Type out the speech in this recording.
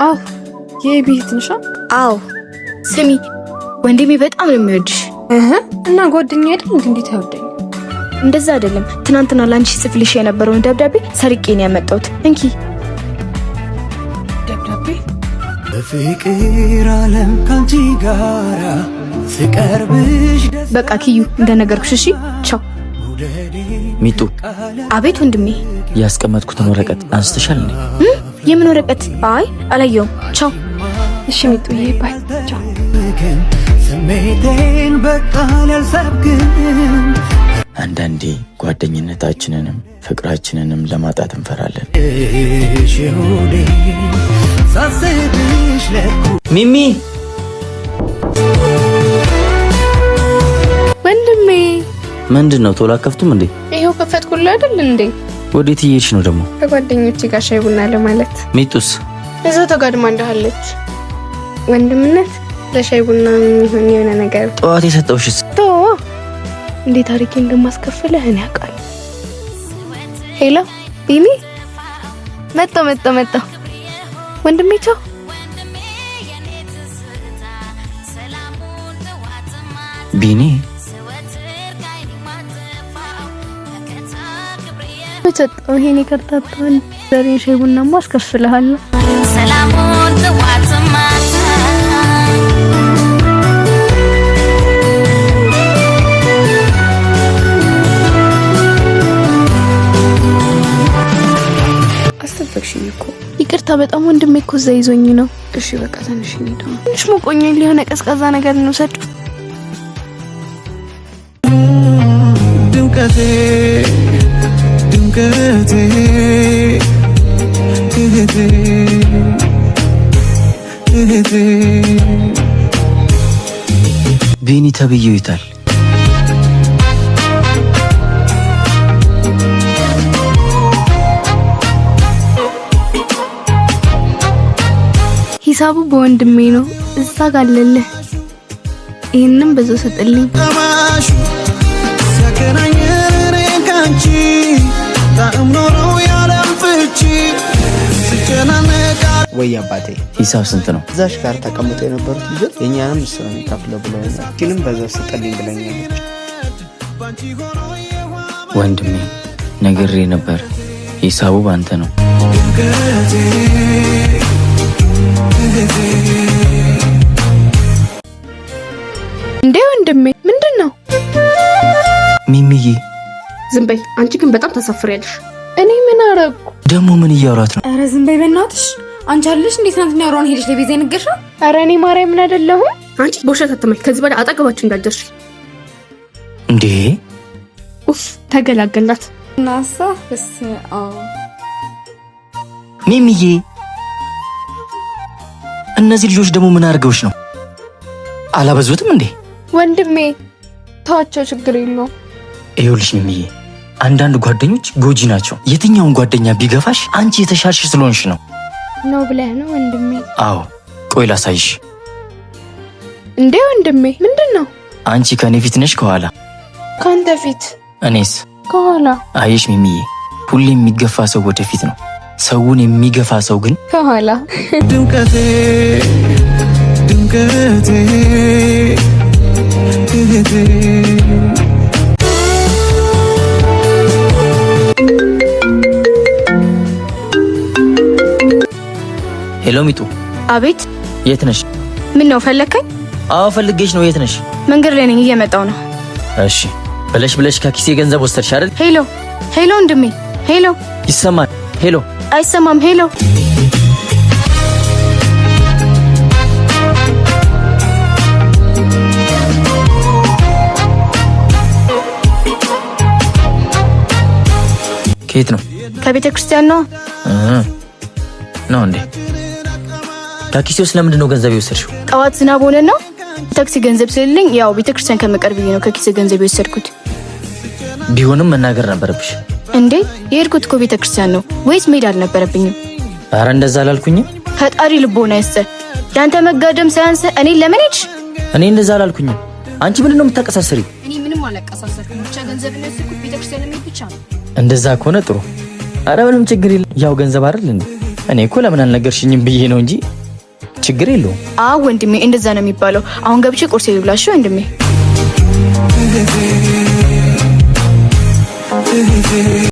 አዎ የቤት ነሽ? አዎ ስሚ ወንድሜ በጣም ነው የሚወድሽ እና ጓደኛዬ አይደል እንዴት ያወደኝ? እንደዛ አይደለም ትናንትና ላንቺ ጽፍልሽ የነበረውን ደብዳቤ ሰርቄ ነው ያመጣሁት እንኪ ደብዳቤ በፍቅር ዓለም ካንቺ ጋራ ስቀርብሽ በቃ ኪዩ እንደነገርኩሽ እሺ ቻው ሚጡ አቤት ወንድሜ ያስቀመጥኩትን ወረቀት አንስተሻል እንዴ? የምን ወረቀት? አይ አላየውም ቻው እሺ ሚጡዬ ባይ ቻው ስሜቴን በቃል ያልሰብክም አንዳንዴ ጓደኝነታችንንም ፍቅራችንንም ለማጣት እንፈራለን። ሚሚ ወንድሜ ምንድነው ቶሎ አከፍቱም እንዴ? ይሄው ከፈትኩልህ አይደል እንዴ? ወዴት እየሄድሽ ነው ደግሞ? ከጓደኞቼ ጋር ሻይ ቡና ለማለት። ሚጡስ እዛው ተጋድማ እንዳለች ወንድምነት ለሻይ ቡና የሚሆን የሆነ ነገር ጠዋት የሰጠውሽስ ቶ እንዴት ታሪኬ እንደማስከፍልህ እኔ አውቃለሁ። ሄሎ ቢኒ መጣ ወንድሜ ቻው ቢኒ በጨጣው ይሄኔ ከርታታን ዛሬ ሻይ ቡናማ አስከፍልሃለሁ። ሰላሙን ተዋትማ አስተፈክሽኝ እኮ ይቅርታ በጣም ወንድሜ እኮ እዛ ይዞኝ ነው። እሺ በቃ ትንሽ እንሂድ። ትንሽ ሞቆኛል ሊሆነ ቀዝቃዛ ነገር እንውሰድ። ድምቀቴ ቢኒ ተብዬው ይታል ሂሳቡ በወንድሜ ነው እዛ ጋለልህ ይሄንን በዛው ሰጥልኝ። ተማሹ ሲያገናኘን ካንቺ ታምኖሮ ያለም ፍቺ ሲጨናነቃ ወይ አባቴ ሂሳብ ስንት ነው? እዛሽ ጋር ተቀምጦ የነበሩት ልጆች የኛንም እሱ ነው የሚከፍለው ብለውኛል። እቺንም በዛው ሰጥልኝ ብለኛለች። ወንድሜ ነግሬ ነበር ሂሳቡ ባንተ ነው። እንዴ ወንድሜ ምንድነው? ሚሚዬ ዝም በይ አንቺ ግን በጣም ታሳፍሪያለሽ። እኔ ምን አረኩ? ደግሞ ምን እያወራት ነው? ኧረ ዝም በይ በእናትሽ። አንቺ አይደለሽ እንዴት ትናንትና ያወራውን ሄደሽ ለቤዛ የነገርሽው? ኧረ እኔ ማርያም ምን አይደለሁም። አንቺ በውሸት አትመኝ። ከዚህ በኋላ አጠገባችሁ እንዳትደርሺ። እንዴ ኡፍ ተገላገልናት። ናሳ ሚሚዬ እነዚህ ልጆች ደግሞ ምን አድርገውሽ ነው? አላበዙትም እንዴ? ወንድሜ ተዋቸው ችግር የለውም። ይኸውልሽ ሚሚዬ አንዳንድ ጓደኞች ጎጂ ናቸው። የትኛውን ጓደኛ ቢገፋሽ አንቺ የተሻልሽ ስለሆንሽ ነው ብለህ ነው ወንድሜ? አዎ ቆይ ላሳይሽ። እንዴ ወንድሜ ምንድነው? አንቺ ከኔ ፊት ነሽ ከኋላ? ካንተ ፊት። እኔስ ከኋላ። አየሽ ሚሚዬ ሁሌ የሚገፋ ሰው ወደፊት ነው፣ ሰውን የሚገፋ ሰው ግን ከኋላ። ድምቀቴ ሄሎ ሚጡ። አቤት የት ነሽ? ምን ነው ፈለከኝ? አዎ ፈልጌሽ ነው። የት ነሽ? መንገድ ላይ ነኝ እየመጣው ነው። እሺ ብለሽ ከኪሴ ገንዘብ ወሰድሽ አይደል? ሄሎ ወንድሜ ሄሎ። ይሰማል? ሄሎ አይሰማም? ሄሎ ከየት ነው? ከቤተ ክርስቲያን ነው። ነው እንዴ? ከኪሴ ውስጥ ለምንድን ነው ገንዘብ የወሰድሽው? ጠዋት ዝናብ ሆነና ታክሲ ገንዘብ ስለሌለኝ ያው ቤተ ክርስቲያን ከመቀርብ ነው ከኪሴ ገንዘብ የወሰድኩት። ቢሆንም መናገር ነበረብሽ። እንዴ የሄድኩት እኮ ቤተ ክርስቲያን ነው ወይስ መሄድ አልነበረብኝም? ኧረ እንደዛ አላልኩኝም። ፈጣሪ ልቦና ይስጥ። ያንተ መጋደም ሳያንስ እኔ ለምን ሄድሽ? እኔ እንደዛ አላልኩኝም። አንቺ ምንድን ነው የምታቀሳስሪ? እኔ ምንም አላቀሳሰርኩም። ብቻ ገንዘብ ነው የወሰድኩት ቤተ ክርስቲያን ለመሄድ ብቻ ነው። እንደዛ ከሆነ ጥሩ። ኧረ ምንም ችግር የለም። ያው ገንዘብ አይደል እንዴ? እኔ እኮ ለምን አልነገርሽኝም ብዬ ነው እንጂ ችግር የለውም። አዎ ወንድሜ እንደዛ ነው የሚባለው። አሁን ገብቼ ቁርሴ ልብላሽ ወንድሜ።